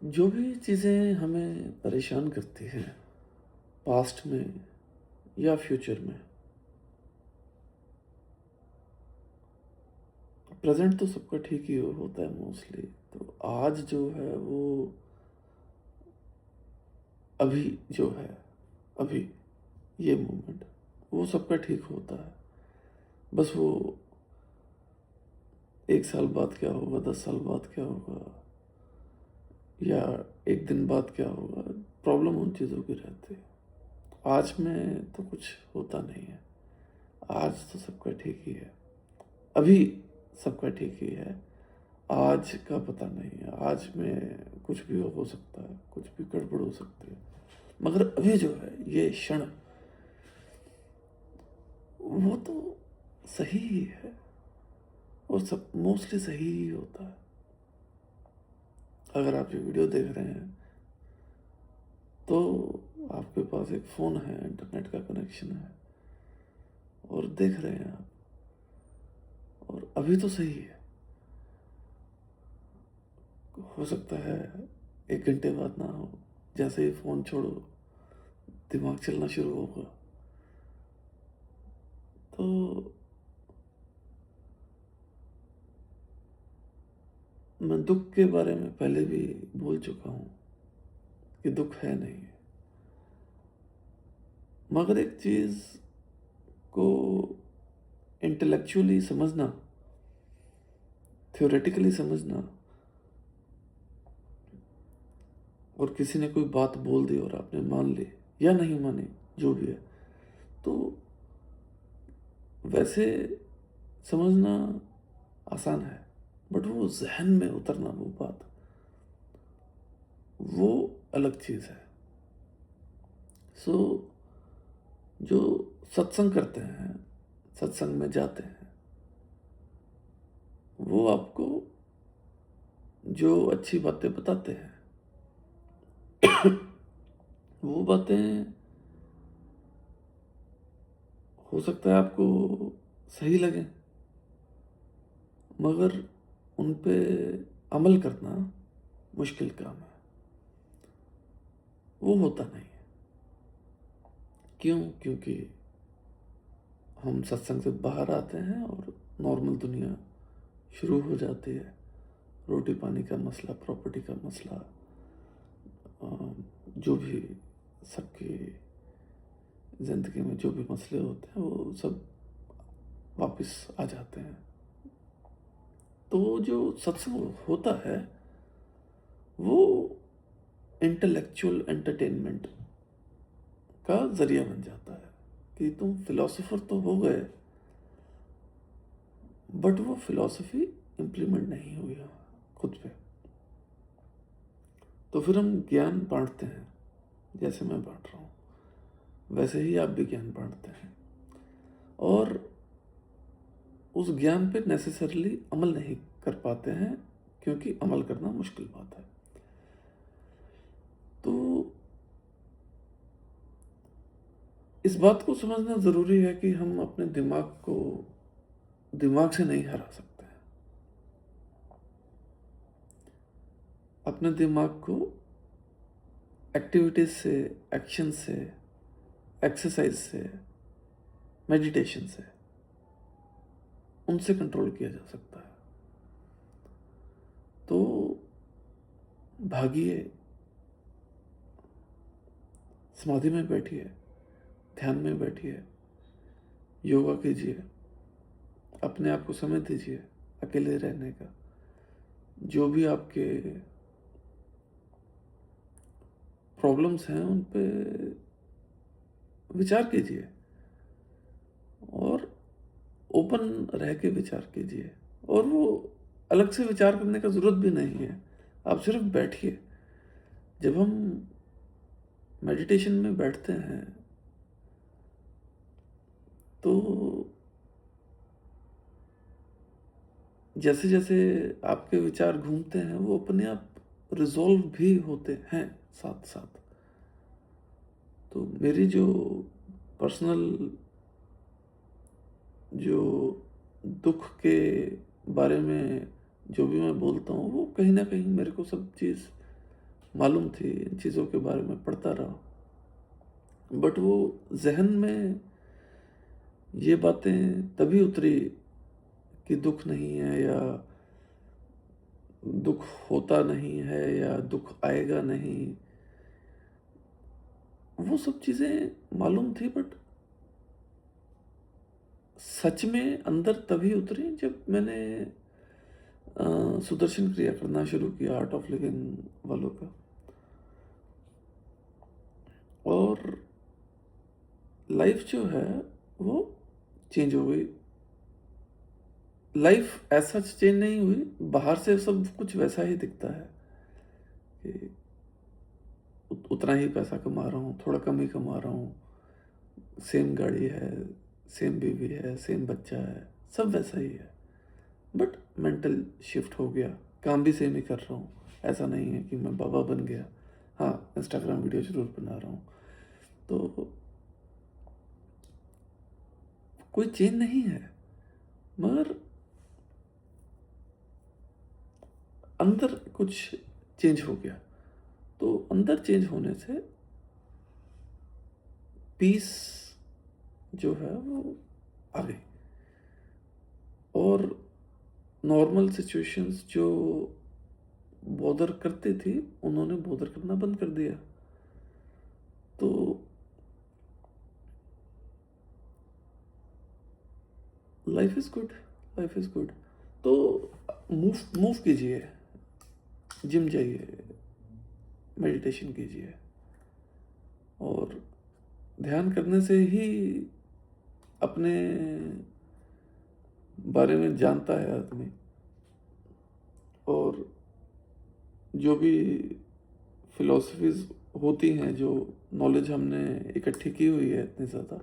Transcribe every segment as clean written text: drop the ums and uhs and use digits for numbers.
जो भी चीज़ें हमें परेशान करती हैं, पास्ट में या फ्यूचर में, प्रेज़ेंट तो सबका ठीक ही होता है मोस्टली। तो आज जो है वो अभी जो है, अभी ये मोमेंट, वो सबका ठीक होता है। बस वो 1 साल बाद क्या होगा, 10 साल बाद क्या होगा या 1 दिन बाद क्या होगा, प्रॉब्लम उन चीज़ों की रहती है। आज में तो कुछ होता नहीं है, आज तो सबका ठीक ही है। अभी सबका ठीक ही है, आज का पता नहीं है, आज में कुछ भी हो सकता है, कुछ भी गड़बड़ हो सकती है। मगर अभी जो है ये क्षण, वो तो सही ही है और सब मोस्टली सही ही होता है। अगर आप ये वीडियो देख रहे हैं तो आपके पास एक फ़ोन है, इंटरनेट का कनेक्शन है और देख रहे हैं आप, और अभी तो सही है। हो सकता है 1 घंटे बाद ना हो, जैसे ही फ़ोन छोड़ो दिमाग चलना शुरू होगा। तो मैं दुःख के बारे में पहले भी बोल चुका हूँ कि दुःख है नहीं, मगर एक चीज़ को इंटेलेक्चुअली समझना, थ्योरेटिकली समझना, और किसी ने कोई बात बोल दी और आपने मान ली या नहीं मानी, जो भी है, तो वैसे समझना आसान है, बट वो ज़हन में उतरना, वो बात, वो अलग चीज़ है। सो जो सत्संग करते हैं, सत्संग में जाते हैं, वो आपको जो अच्छी बातें बताते हैं, वो बातें हो सकता है आपको सही लगें, मगर उन पे अमल करना मुश्किल काम है। वो होता नहीं है। क्यों? क्योंकि हम सत्संग से बाहर आते हैं और नॉर्मल दुनिया शुरू हो जाती है। रोटी पानी का मसला, प्रॉपर्टी का मसला, जो भी सबकी ज़िंदगी में जो भी मसले होते हैं वो सब वापस आ जाते हैं। तो जो सत्संग होता है वो इंटेलेक्चुअल एंटरटेनमेंट का ज़रिया बन जाता है कि तुम फिलोसोफर तो हो गए, बट वो फिलॉसफी इम्प्लीमेंट नहीं हुई है खुद पे। तो फिर हम ज्ञान बांटते हैं, जैसे मैं बांट रहा हूँ वैसे ही आप भी ज्ञान बांटते हैं, और उस ज्ञान पे नेसेसरली अमल नहीं कर पाते हैं, क्योंकि अमल करना मुश्किल बात है। तो इस बात को समझना ज़रूरी है कि हम अपने दिमाग को दिमाग से नहीं हरा सकते हैं। अपने दिमाग को एक्टिविटीज़ से, एक्शन से, एक्सरसाइज से, मेडिटेशन से, उनसे कंट्रोल किया जा सकता है। तो भागिए, समाधि में बैठिए, ध्यान में बैठिए, योगा कीजिए, अपने आप को समय दीजिए अकेले रहने का। जो भी आपके प्रॉब्लम्स हैं उन पे विचार कीजिए और ओपन रह के विचार कीजिए, और वो अलग से विचार करने का ज़रूरत भी नहीं है। आप सिर्फ बैठिए। जब हम मेडिटेशन में बैठते हैं तो जैसे जैसे आपके विचार घूमते हैं वो अपने आप रिजॉल्व भी होते हैं साथ साथ। तो मेरी जो पर्सनल जो दुख के बारे में जो भी मैं बोलता हूँ वो कहीं ना कहीं मेरे को सब चीज़ मालूम थी, इन चीज़ों के बारे में पढ़ता रहा, बट वो ज़हन में ये बातें तभी उतरी कि दुःख नहीं है, या दुःख होता नहीं है, या दुःख आएगा नहीं। वो सब चीज़ें मालूम थी, बट सच में अंदर तभी उतरी जब मैंने सुदर्शन क्रिया करना शुरू किया, आर्ट ऑफ लिविंग वालों का। और लाइफ जो है वो चेंज हो गई। लाइफ ऐसा चेंज नहीं हुई, बाहर से सब कुछ वैसा ही दिखता है कि उतना ही पैसा कमा रहा हूँ, थोड़ा कम ही कमा रहा हूँ, सेम गाड़ी है, सेम बीवी है, सेम बच्चा है, सब वैसा ही है। बट मेंटल शिफ्ट हो गया, काम भी सेम ही कर रहा हूँ। ऐसा नहीं है कि मैं बाबा बन गया। हाँ, इंस्टाग्राम वीडियो जरूर बना रहा हूँ, तो कोई चेंज नहीं है, मगर अंदर कुछ चेंज हो गया। तो अंदर चेंज होने से पीस जो है वो आ गई, और नॉर्मल सिचुएशंस जो बॉदर करती थी, उन्होंने बॉदर करना बंद कर दिया। तो life is good, life is good. तो मूव मूव कीजिए, जिम जाइए, मेडिटेशन कीजिए, और ध्यान करने से ही अपने बारे में जानता है आदमी। और जो भी फिलॉसफीज होती हैं, जो नॉलेज हमने इकट्ठी की हुई है इतनी ज़्यादा,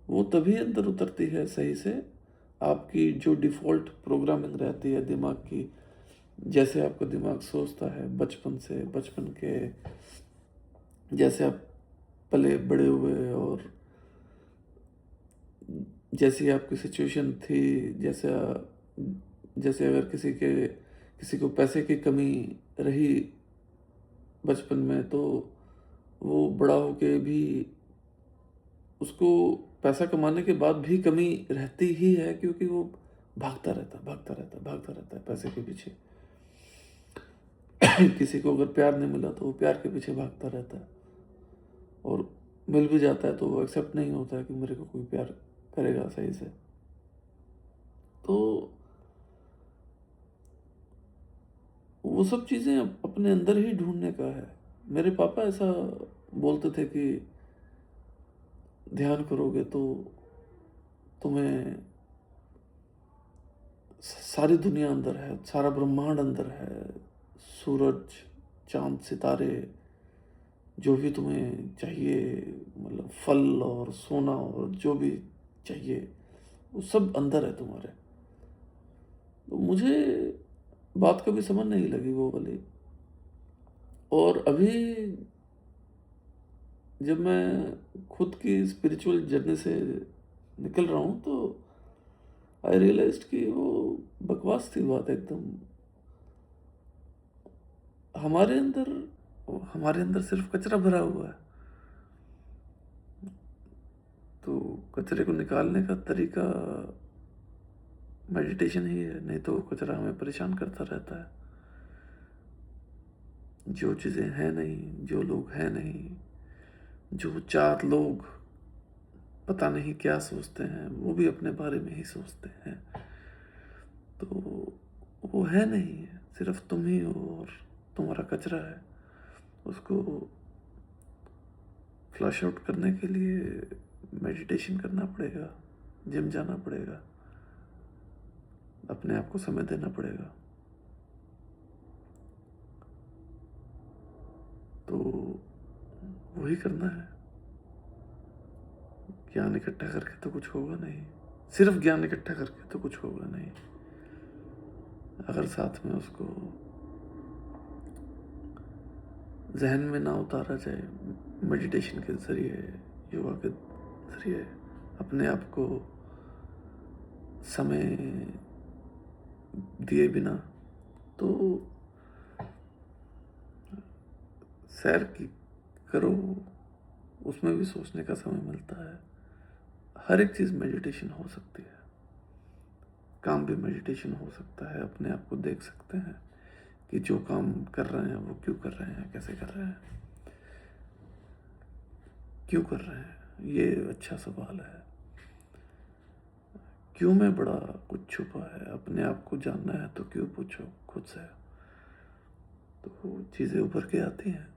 वो तभी अंदर उतरती है सही से। आपकी जो डिफ़ॉल्ट प्रोग्रामिंग रहती है दिमाग की, जैसे आपका दिमाग सोचता है बचपन से, बचपन के जैसे आप पले बड़े हुए, और जैसी आपकी सिचुएशन थी, जैसे अगर किसी को पैसे की कमी रही बचपन में, तो वो बड़ा होके भी उसको पैसा कमाने के बाद भी कमी रहती ही है, क्योंकि वो भागता रहता है पैसे के पीछे। किसी को अगर प्यार नहीं मिला तो वो प्यार के पीछे भागता रहता है, और मिल भी जाता है तो वो एक्सेप्ट नहीं होता है कि मेरे को कोई प्यार करेगा सही से। तो वो सब चीज़ें अपने अंदर ही ढूंढने का है। मेरे पापा ऐसा बोलते थे कि ध्यान करोगे तो तुम्हें सारी दुनिया अंदर है, सारा ब्रह्मांड अंदर है, सूरज, चांद, सितारे, जो भी तुम्हें चाहिए, मतलब फल और सोना और जो भी चाहिए, वो सब अंदर है तुम्हारे। तो मुझे बात कभी समझ नहीं लगी वो वाली। और अभी जब मैं खुद की स्पिरिचुअल जर्नी से निकल रहा हूँ, तो आई रियलाइज्ड कि वो बकवास थी बात एकदम। हमारे अंदर हमारे अंदर सिर्फ कचरा भरा हुआ है, तो कचरे को निकालने का तरीका मेडिटेशन ही है, नहीं तो कचरा हमें परेशान करता रहता है। जो चीज़ें हैं नहीं, जो लोग हैं नहीं, जो चार लोग पता नहीं क्या सोचते हैं, वो भी अपने बारे में ही सोचते हैं, तो वो है नहीं, सिर्फ तुम ही हो और तुम्हारा कचरा है। उसको फ्लश आउट करने के लिए मेडिटेशन करना पड़ेगा, जिम जाना पड़ेगा, अपने आप को समय देना पड़ेगा। तो वही करना है। ज्ञान इकट्ठा करके तो कुछ होगा नहीं, सिर्फ ज्ञान इकट्ठा करके तो कुछ होगा नहीं, अगर साथ में उसको जहन में ना उतारा जाए, मेडिटेशन के ज़रिए, योगा के ज़रिए, अपने आप को समय दिए बिना, तो सैर की करो, उसमें भी सोचने का समय मिलता है। हर एक चीज़ मेडिटेशन हो सकती है। काम भी मेडिटेशन हो सकता है। अपने आप को देख सकते हैं कि जो काम कर रहे हैं वो क्यों कर रहे हैं, कैसे कर रहे हैं, क्यों कर रहे हैं। ये अच्छा सवाल है। क्यों में बड़ा कुछ छुपा है। अपने आप को जानना है तो क्यों पूछो खुद से, तो चीज़ें उभर के आती हैं।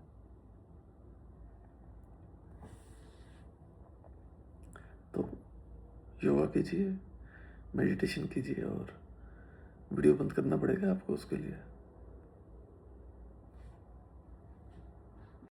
तो योगा कीजिए, मेडिटेशन कीजिए, और वीडियो बंद करना पड़ेगा आपको उसके लिए।